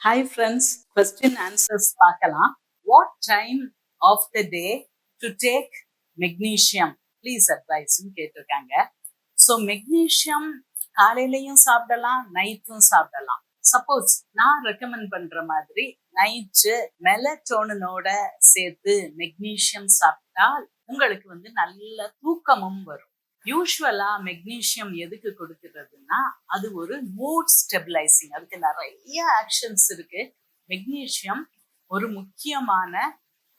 Hi friends, question answers பார்க்கலாம். What time of the day to take magnesium? Please advise கேட்டிருக்காங்க. So magnesium காலையிலையும் சாப்பிடலாம், நைட்டும் சாப்பிடலாம். சப்போஸ் நான் ரெக்கமெண்ட் பண்ற மாதிரி நைட்டு மெலட்டோனோட சேர்த்து மெக்னீஷியம் சாப்பிட்டால் உங்களுக்கு நல்ல தூக்கமும் வரும். யூஸ்வலா மெக்னீஷியம் எதுக்கு கொடுக்கிறதுனா அது ஒரு மூட் ஸ்டெபிலைசிங். அதுக்கு நிறைய ஆக்ஷன்ஸ் இருக்கு. மெக்னீஷியம் ஒரு முக்கியமான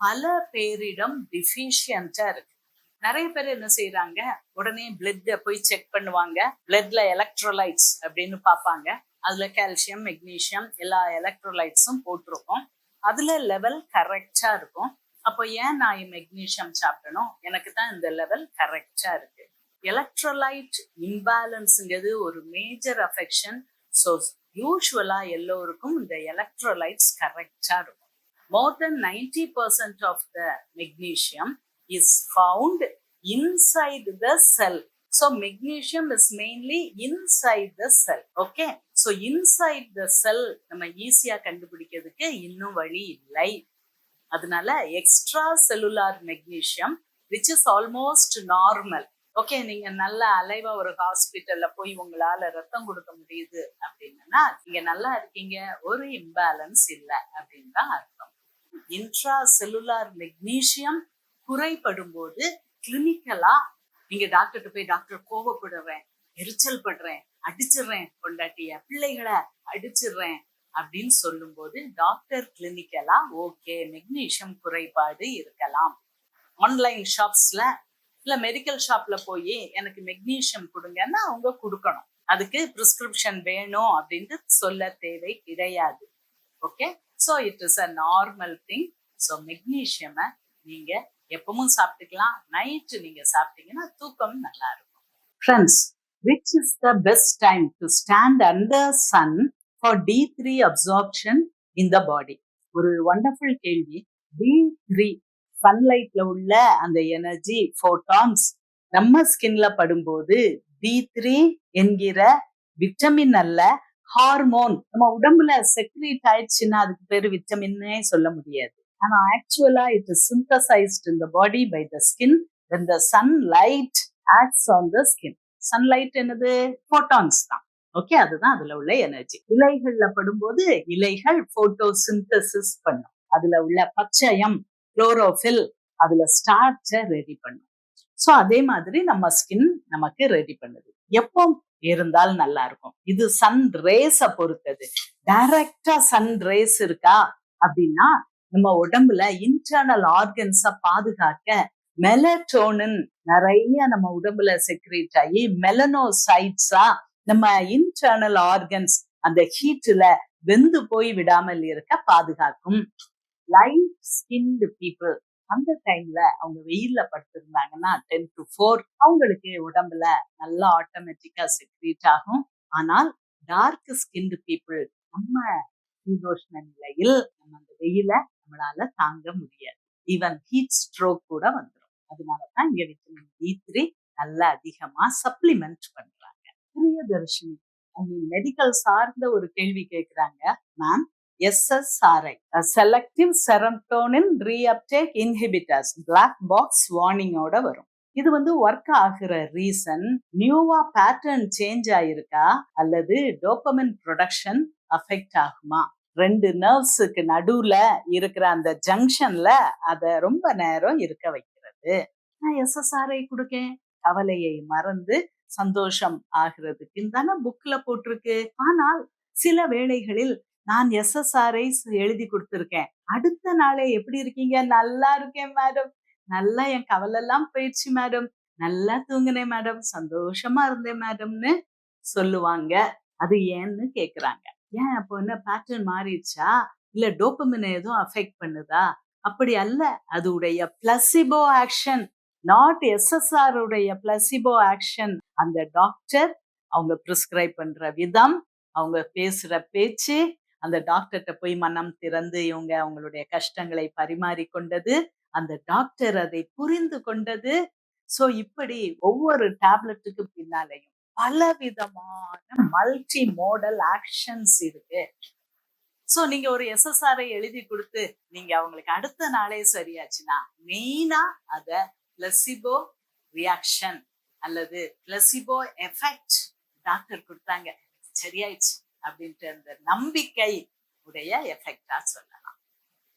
பல பேரிடம் டிஃபிஷியன்டா இருக்கு. நிறைய பேர் என்ன செய்யறாங்க, உடனே பிளட் போய் செக் பண்ணுவாங்க. பிளட்ல எலக்ட்ரோலைட்ஸ் அப்படின்னு பார்ப்பாங்க. அதுல கால்சியம், மெக்னீஷியம் எல்லா எலக்ட்ரோலைட்ஸும் போட்டிருக்கும். அதுல லெவல் கரெக்டா இருக்கும். அப்போ ஏன் நான் மெக்னீஷியம் சாப்பிடணும்? எனக்கு தான் இந்த லெவல் கரெக்டா இருக்கு. எலக்ட்ரோலைட் இம்பேலன்ஸ்ங்கிறது ஒரு மேஜர் அஃபெக்ஷன். ஸோ யூஸ்வலா எல்லோருக்கும் இந்த எலக்ட்ரோலைட்ஸ் கரெக்டா இருக்கும். More than 90% of the magnesium is found inside the cell. So magnesium is mainly inside the cell. Okay. So inside the cell நம்ம ஈஸியா கண்டுபிடிக்கிறதுக்கு இன்னும் வழி இல்லை. அதனால extra cellular magnesium which is almost normal. Okay, நீங்க நல்ல அலைவா ஒரு ஹாஸ்பிட்டல்ல போய் உங்களால ரத்தம் கொடுக்க முடியுது அப்படின்னா நீங்க நல்லா இருக்கீங்க, ஒரு இம்பேலன்ஸ் இல்லை அப்படின்னு தான் அர்த்தம். இன்ட்ரா செல்லுலார் மெக்னீஷியம் குறைபடும் போது கிளினிக்கலா நீங்க டாக்டர்கிட்ட போய் டாக்டர் கோவப்படுறேன், எரிச்சல் படுறேன், அடிச்சிடுறேன், கொண்டாட்டிய பிள்ளைகளை அடிச்சிடுறேன் அப்படின்னு சொல்லும் போது டாக்டர் கிளினிக்கலா ஓகே மெக்னீஷியம் குறைபாடு இருக்கலாம். ஆன்லைன் ஷாப்ஸ்ல இல்ல மெடிக்கல் ஷாப்ல போய் எனக்கு மெக்னீஷியம் கொடுங்கன்னா அவங்க கொடுக்கணும். அதுக்கு பிரிஸ்கிரிப்ஷன் வேணும் அப்படின்ட்டு சொல்ல தேவை கிடையாது. Okay, so it is a normal thing. So மெக்னீஷியமை நீங்க எப்பவும் சாப்பிட்டுக்கலாம். நைட்டு நீங்க சாப்பிட்டீங்கன்னா தூக்கம் நல்லா இருக்கும். Friends, which is the best time to stand under sun for D3 absorption in the body? ஒரு வண்டர்ஃபுல் கேள்வி. D3 சன்லைட்ல உள்ள அந்த எனர்ஜி போட்டான்ஸ் நம்ம ஸ்கின்ல படும்போது D3 என்கிற விட்டமின் அல்ல, ஹார்மோன் நம்ம உடம்புல செக்ரீட் ஆயிடுச்சுன்னா அதுக்கு பேரு விட்டமின்னே சொல்ல முடியாது. ஆனா actually it is synthesized in the body by the skin when the sunlight acts on the skin. Sunlight என்னது? போட்டான்ஸ் தான். ஓகே, அதுதான் அதுல உள்ள எனர்ஜி. இலைகள்ல படும்போது இலைகள் போட்டோ சிந்தசிஸ் பண்ணும். அதுல உள்ள பச்சையம் குளோரோஃபில் அதுல ஸ்டார்ச்சை ரெடி பண்ணும். ஸோ அதே மாதிரி நம்ம ஸ்கின் நமக்கு ரெடி பண்ணுது. எப்போ இருந்தால் நல்லா இருக்கும். இது சன் ரேஸ பொறுத்தது. டைரக்டா சன் ரேஸ் இருக்கா அப்படின்னா நம்ம உடம்புல இன்டர்னல் ஆர்கன்ஸ பாதுகாக்க மெலட்டோனின் நிறைய நம்ம உடம்புல செக்ரேட் ஆகி மெலனோசைட்ஸா நம்ம இன்டர்னல் ஆர்கன்ஸ் அந்த ஹீட்ல வெந்து போய் விடாமல் இருக்க பாதுகாக்கும். லைட் ஸ்கின்டு பீப்புள் அந்த டைம்ல அவங்க வெயில்ல படுத்திருந்தாங்கன்னா 10 to 4 அவங்களுக்கு உடம்புல நல்லா ஆட்டோமேட்டிக்கா செக்ரீட் ஆகும். ஆனால் டார்க் ஸ்கின்டு பீப்புள் நம்ம சீதோஷ்ண நிலையில் நம்ம அந்த வெயில நம்மளால தாங்க முடியாது. ஈவன் ஹீட் ஸ்ட்ரோக் கூட வந்துடும். அதனாலதான் இங்க விட்டமின் D3 நல்லா அதிகமா சப்ளிமெண்ட் பண்றாங்க. பிரியதர்ஷினி மெடிக்கல் சார்ந்த ஒரு கேள்வி கேட்கிறாங்க. Ma'am, SSRI, selective serotonin reuptake inhibitors, black box வார்னிங்கோட வரும். இது ஒர்க் ஆகுற ரீசன் நியூவா பேட்டர்ன் சேஞ்ச் ஆயிருக்கா அல்லது டோபமின் ப்ரொடக்ஷன் அஃபெக்ட் ஆகுமா? ரெண்டு நர்வ்ஸுக்கு நடுவுல இருக்கிற அந்த ஜங்ஷன்ல அத ரொம்ப நேரம் இருக்க வைக்கிறது. நான் SSRI கொடுக்கேன் கவலையை மறந்து சந்தோஷம் ஆகிறதுக்கு தானே புக்ல போட்டிருக்கு. ஆனால் சில வேளைகளில் நான் SSRI எழுதி கொடுத்துருக்கேன். அடுத்த நாளே எப்படி இருக்கீங்க? நல்லா இருக்கேன் மேடம், நல்லா என் கவலை எல்லாம் போயிடுச்சு மேடம், நல்லா தூங்கினேன் மேடம், சந்தோஷமா இருந்தேன் மேடம்னு சொல்லுவாங்க. அது ஏன்னு கேக்குறாங்க. ஏன் அப்போ என்ன பேட்டர்ன் மாறிடுச்சா இல்ல டோபமின் எதுவும் அஃபெக்ட் பண்ணுதா? அப்படி அல்ல, அதுடைய பிளசிபோ ஆக்ஷன், நாட் SSR உடைய பிளசிபோ ஆக்ஷன். அந்த டாக்டர் அவங்க பிரிஸ்கிரைப் பண்ற விதம், அவங்க பேசுற பேச்சு, அந்த டாக்டர்கிட்ட போய் மனம் திறந்து இவங்க அவங்களுடைய கஷ்டங்களை பரிமாறிக்கொண்டது, அந்த டாக்டர் அதை புரிந்து கொண்டது. சோ இப்படி ஒவ்வொரு டேப்லெட்டுக்கு பின்னாலையும் பல விதமான மல்டி மோடல் ஆக்ஷன்ஸ் இருக்கு. சோ நீங்க ஒரு எஸ்எஸ்ஆரை எழுதி கொடுத்து நீங்க அவங்களுக்கு அடுத்த நாளே சரியாச்சுன்னா மெயினா அத பிளசிபோ ரியாக்ஷன் அல்லது பிளசிபோ எஃபெக்ட் டாக்டர் கொடுத்தாங்க சரியாயிடுச்சு அப்படின்ட்டு அந்த நம்பிக்கை உடைய எஃபெக்டா சொல்லலாம்.